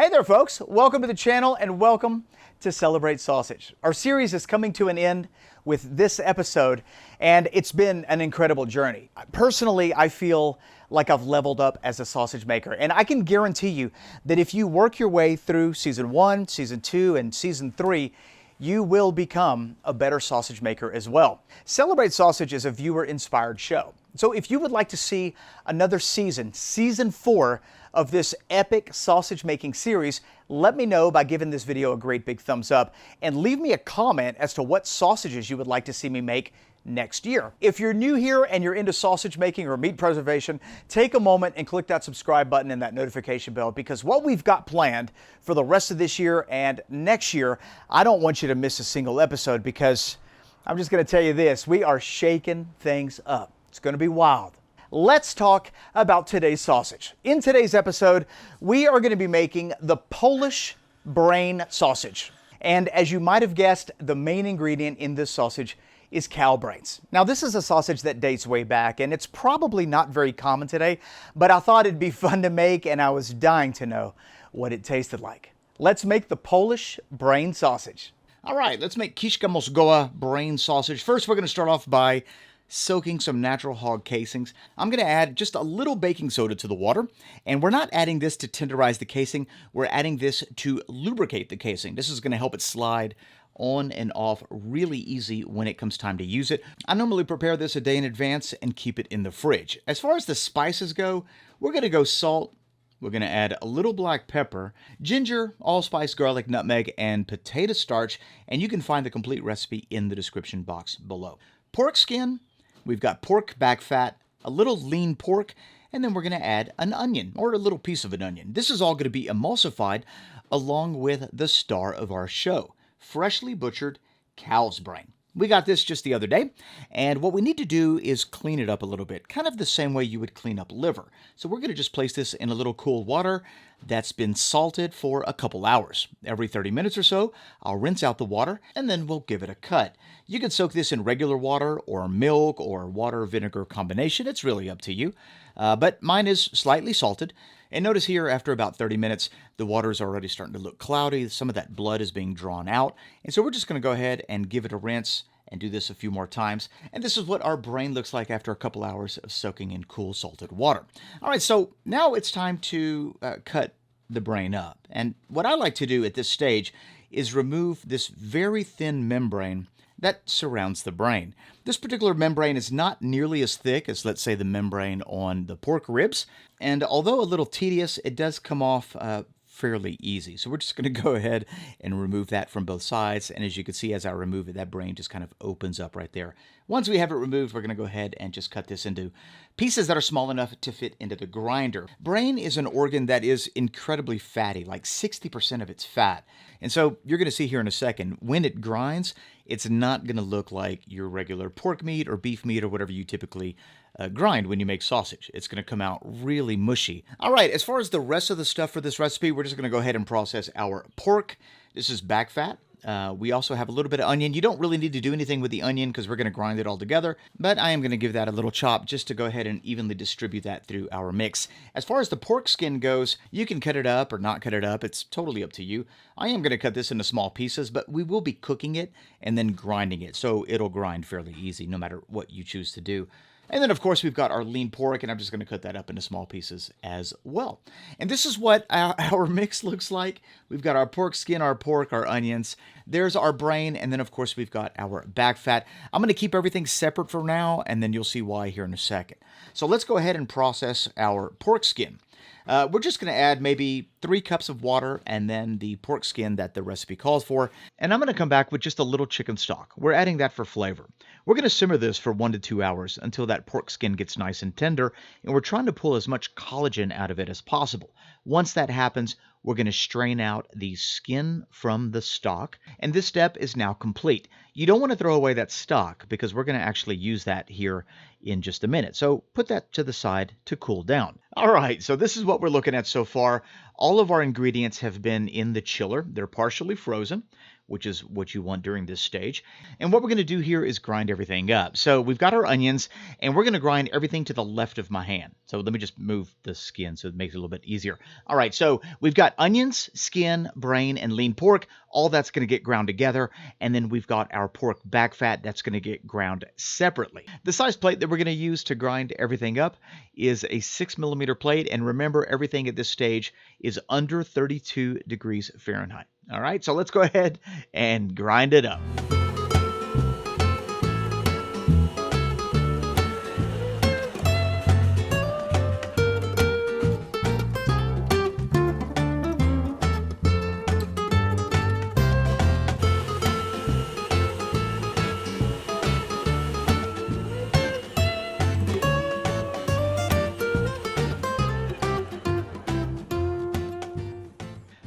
Hey there, folks. Welcome to the channel and welcome to Celebrate Sausage. Our series is coming to an end with this episode, and it's been an incredible journey. Personally, I feel like I've leveled up as a sausage maker, and I can guarantee you that if you work your way through Season 1, Season 2, and Season 3, you will become a better sausage maker as well. Celebrate Sausage is a viewer-inspired show. So if you would like to see another season, Season 4, of this epic sausage making series, let me know by giving this video a great big thumbs up and leave me a comment as to what sausages you would like to see me make next year. If you're new here and you're into sausage making or meat preservation, take a moment and click that subscribe button and that notification bell, because what we've got planned for the rest of this year and next year, I don't want you to miss a single episode, because I'm just going to tell you this, we are shaking things up. It's going to be wild. Let's talk about today's sausage. In today's episode, we are going to be making the Polish brain sausage. And as you might have guessed, the main ingredient in this sausage is cow brains. Now, this is a sausage that dates way back, and it's probably not very common today, but I thought it'd be fun to make, and I was dying to know what it tasted like. Let's make the Polish brain sausage. All right, let's make kiszka mózgowa brain sausage. First, we're going to start off by soaking some natural hog casings. I'm going to add just a little baking soda to the water, and we're not adding this to tenderize the casing. We're adding this to lubricate the casing. This is going to help it slide on and off really easy when it comes time to use it. I normally prepare this a day in advance and keep it in the fridge. As far as the spices go, we're going to go salt. We're going to add a little black pepper, ginger, allspice, garlic, nutmeg, and potato starch, and you can find the complete recipe in the description box below. Pork skin. We've got pork back fat, a little lean pork, and then we're going to add an onion, or a little piece of an onion. This is all going to be emulsified along with the star of our show, freshly butchered cow's brain. We got this just the other day, and what we need to do is clean it up a little bit, kind of the same way you would clean up liver. So we're going to just place this in a little cool water that's been salted for a couple hours. Every 30 minutes or so, I'll rinse out the water, and then we'll give it a cut. You can soak this in regular water or milk or water-vinegar combination. It's really up to you, but mine is slightly salted. And notice here, after about 30 minutes, the water is already starting to look cloudy. Some of that blood is being drawn out. And so we're just going to go ahead and give it a rinse and do this a few more times. And this is what our brain looks like after a couple hours of soaking in cool salted water. All right, so now it's time to cut the brain up. And what I like to do at this stage is remove this very thin membrane that surrounds the brain. This particular membrane is not nearly as thick as, let's say, the membrane on the pork ribs. And although a little tedious, it does come off fairly easy. So we're just going to go ahead and remove that from both sides. And as you can see, as I remove it, that brain just kind of opens up right there. Once we have it removed, we're going to go ahead and just cut this into pieces that are small enough to fit into the grinder. Brain is an organ that is incredibly fatty, like 60% of it's fat. And so you're going to see here in a second, when it grinds, it's not going to look like your regular pork meat or beef meat or whatever you typically grind when you make sausage. It's going to come out really mushy. All right, as far as the rest of the stuff for this recipe, we're just going to go ahead and process our pork. This is back fat. We also have a little bit of onion. You don't really need to do anything with the onion because we're going to grind it all together, but I am going to give that a little chop just to go ahead and evenly distribute that through our mix. As far as the pork skin goes, you can cut it up or not cut it up. It's totally up to you. I am going to cut this into small pieces, but we will be cooking it and then grinding it, so it'll grind fairly easy no matter what you choose to do. And then, of course, we've got our lean pork, and I'm just going to cut that up into small pieces as well. And this is what our mix looks like. We've got our pork skin, our pork, our onions. There's our brain, and then, of course, we've got our back fat. I'm going to keep everything separate for now, and then you'll see why here in a second. So let's go ahead and process our pork skin. We're just going to add maybe 3 cups of water and then the pork skin that the recipe calls for. And I'm going to come back with just a little chicken stock. We're adding that for flavor. We're going to simmer this for 1 to 2 hours until that pork skin gets nice and tender. And we're trying to pull as much collagen out of it as possible. Once that happens, we're going to strain out the skin from the stock. And this step is now complete. You don't want to throw away that stock because we're going to actually use that here in just a minute. So put that to the side to cool down. All right, so this is what we're looking at so far. All of our ingredients have been in the chiller. They're partially frozen. which is what you want during this stage. And what we're going to do here is grind everything up. So we've got our onions, and we're going to grind everything to the left of my hand. So let me just move the skin so it makes it a little bit easier. All right, so we've got onions, skin, brain, and lean pork. All that's going to get ground together. And then we've got our pork back fat that's going to get ground separately. The size plate that we're going to use to grind everything up is a 6mm plate. And remember, everything at this stage is under 32 degrees Fahrenheit. All right, so let's go ahead and grind it up.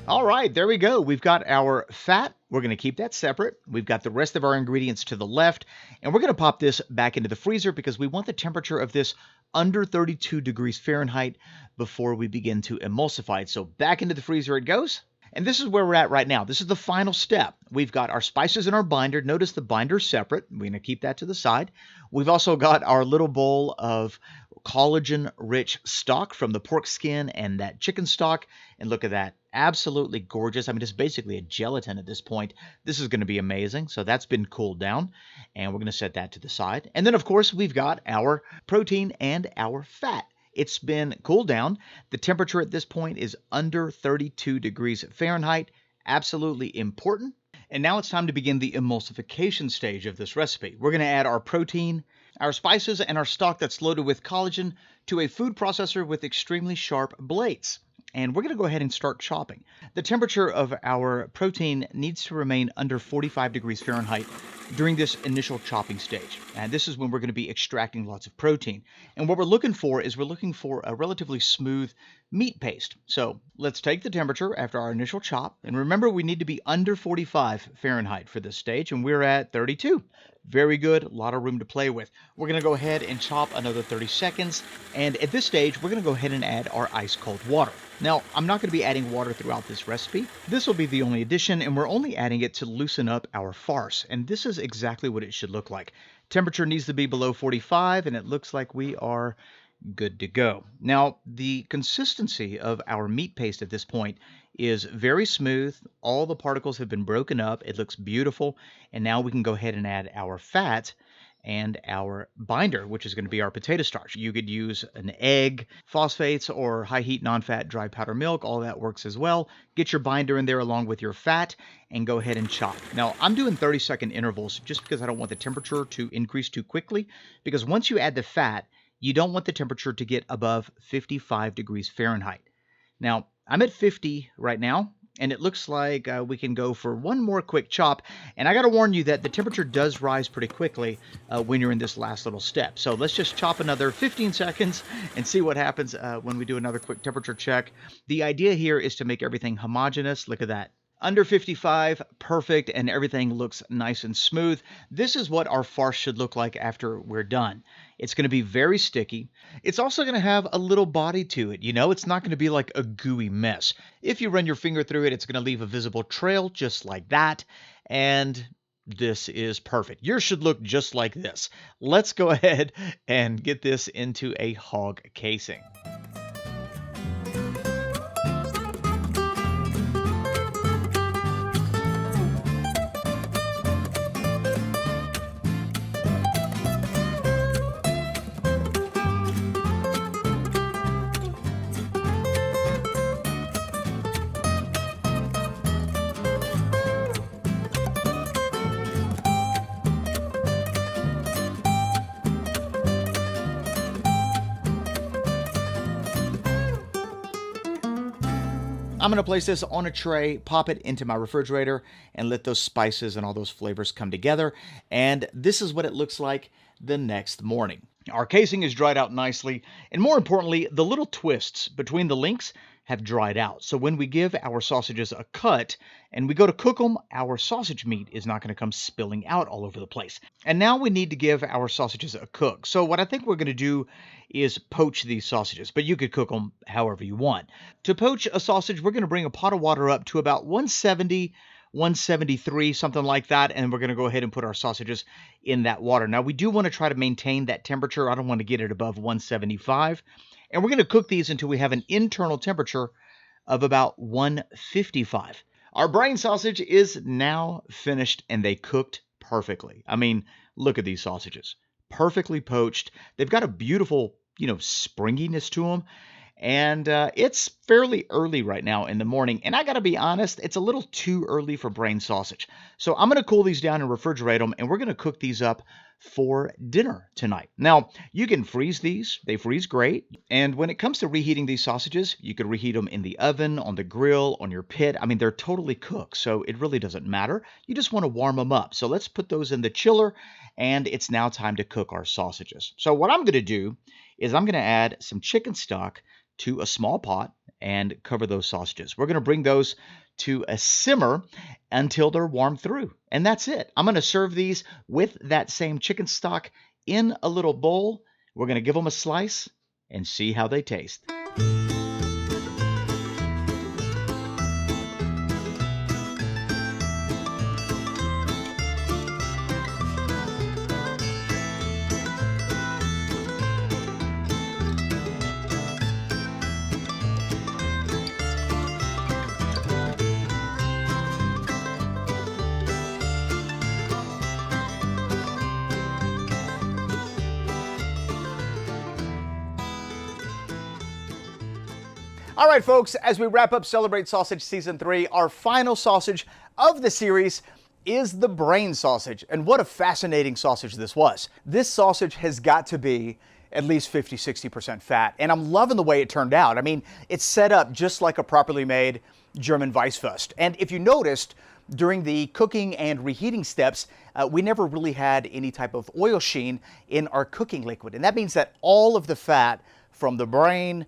All right, there we go. We've got our fat. We're going to keep that separate. We've got the rest of our ingredients to the left, and we're going to pop this back into the freezer because we want the temperature of this under 32 degrees Fahrenheit before we begin to emulsify it. So back into the freezer it goes. And this is where we're at right now. This is the final step. We've got our spices in our binder. Notice the binder's separate. We're going to keep that to the side. We've also got our little bowl of collagen-rich stock from the pork skin and that chicken stock. And look at that. Absolutely gorgeous. I mean, it's basically a gelatin at this point. This is going to be amazing. So that's been cooled down. And we're going to set that to the side. And then, of course, we've got our protein and our fat. It's been cooled down. The temperature at this point is under 32 degrees Fahrenheit. Absolutely important. And now it's time to begin the emulsification stage of this recipe. We're going to add our protein, our spices, and our stock that's loaded with collagen to a food processor with extremely sharp blades. And we're going to go ahead and start chopping. The temperature of our protein needs to remain under 45 degrees Fahrenheit during this initial chopping stage. And this is when we're going to be extracting lots of protein. And what we're looking for is a relatively smooth meat paste. So let's take the temperature after our initial chop. And remember, we need to be under 45 Fahrenheit for this stage, and we're at 32. Very good, a lot of room to play with. We're going to go ahead and chop another 30 seconds. And at this stage, we're going to go ahead and add our ice cold water. Now, I'm not going to be adding water throughout this recipe. This will be the only addition, and we're only adding it to loosen up our farce. And this is exactly what it should look like. Temperature needs to be below 45, and it looks like we are good to go. Now, the consistency of our meat paste at this point is very smooth. All the particles have been broken up. It looks beautiful. And now we can go ahead and add our fat and our binder, which is going to be our potato starch. You could use an egg, phosphates, or high heat non-fat dry powder milk. All that works as well. Get your binder in there along with your fat and go ahead and chop. Now, I'm doing 30-second intervals just because I don't want the temperature to increase too quickly, because once you add the fat, you don't want the temperature to get above 55 degrees Fahrenheit. Now, I'm at 50 right now, and it looks like we can go for one more quick chop. And I got to warn you that the temperature does rise pretty quickly when you're in this last little step. So let's just chop another 15 seconds and see what happens when we do another quick temperature check. The idea here is to make everything homogeneous. Look at that. Under 55, perfect, and everything looks nice and smooth. This is what our farce should look like after we're done. It's going to be very sticky. It's also going to have a little body to it. You know, it's not going to be like a gooey mess. If you run your finger through it, it's going to leave a visible trail just like that. And this is perfect. Yours should look just like this. Let's go ahead and get this into a hog casing. I'm going to place this on a tray, pop it into my refrigerator, and let those spices and all those flavors come together. And this is what it looks like the next morning. Our casing is dried out nicely, and more importantly, the little twists between the links have dried out. So when we give our sausages a cut and we go to cook them, our sausage meat is not going to come spilling out all over the place. And now we need to give our sausages a cook. So what I think we're going to do is poach these sausages, but you could cook them however you want. To poach a sausage, we're going to bring a pot of water up to about 170, 173, something like that, and we're going to go ahead and put our sausages in that water. Now, we do want to try to maintain that temperature. I don't want to get it above 175. And we're going to cook these until we have an internal temperature of about 155. Our brain sausage is now finished, and they cooked perfectly. I mean, look at these sausages. Perfectly poached. They've got a beautiful, springiness to them. And it's fairly early right now in the morning. And I got to be honest, it's a little too early for brain sausage. So I'm going to cool these down and refrigerate them, and we're going to cook these up for dinner tonight. Now, you can freeze these. They freeze great. And when it comes to reheating these sausages, you could reheat them in the oven, on the grill, on your pit. I mean, they're totally cooked, so it really doesn't matter. You just want to warm them up. So let's put those in the chiller, and it's now time to cook our sausages. So what I'm going to do is I'm going to add some chicken stock to a small pot and cover those sausages. We're going to bring those to a simmer until they're warmed through. And that's it. I'm going to serve these with that same chicken stock in a little bowl. We're going to give them a slice and see how they taste. All right, folks, as we wrap up Celebrate Sausage Season 3, our final sausage of the series is the brain sausage. And what a fascinating sausage this was. This sausage has got to be at least 50-60% fat, and I'm loving the way it turned out. I mean, it's set up just like a properly made German Weisswurst. And if you noticed, during the cooking and reheating steps, we never really had any type of oil sheen in our cooking liquid. And that means that all of the fat from the brain,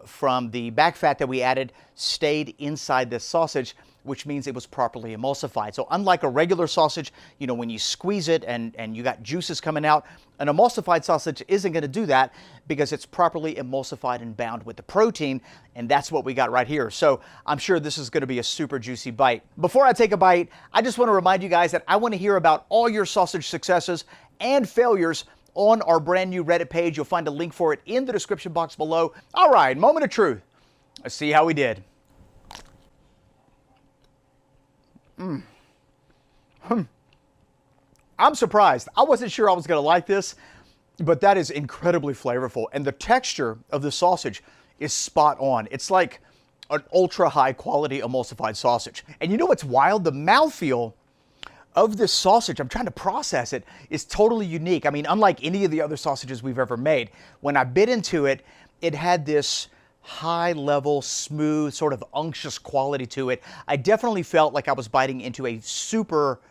from the back fat that we added, stayed inside this sausage, which means it was properly emulsified. So unlike a regular sausage, when you squeeze it and you got juices coming out, an emulsified sausage isn't going to do that because it's properly emulsified and bound with the protein, and that's what we got right here. So I'm sure this is going to be a super juicy bite. Before I take a bite, I just want to remind you guys that I want to hear about all your sausage successes and failures on our brand new Reddit page. You'll find a link for it in the description box below. All right, moment of truth. Let's see how we did. I'm surprised. I wasn't sure I was going to like this, but that is incredibly flavorful. And the texture of the sausage is spot on. It's like an ultra high quality emulsified sausage. And you know what's wild? The mouthfeel of this sausage, I'm trying to process it, is totally unique. I mean, unlike any of the other sausages we've ever made. When I bit into it, it had this high level, smooth, sort of unctuous quality to it. I definitely felt like I was biting into a super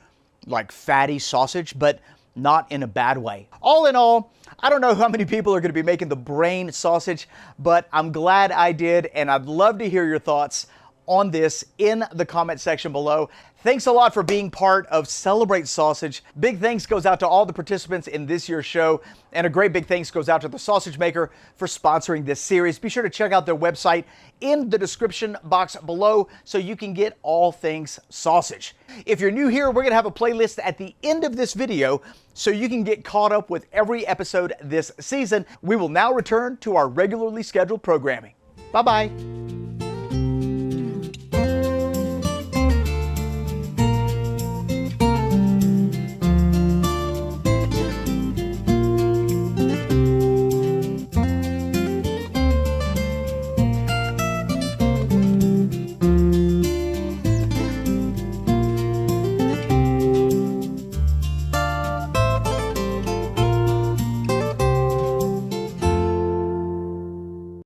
fatty sausage, but not in a bad way. All in all, I don't know how many people are going to be making the brain sausage, but I'm glad I did, and I'd love to hear your thoughts on this in the comment section below. Thanks a lot for being part of Celebrate Sausage. Big thanks goes out to all the participants in this year's show, and a great big thanks goes out to the Sausage Maker for sponsoring this series. Be sure to check out their website in the description box below so you can get all things sausage. If you're new here, we're going to have a playlist at the end of this video so you can get caught up with every episode this season. We will now return to our regularly scheduled programming. Bye-bye.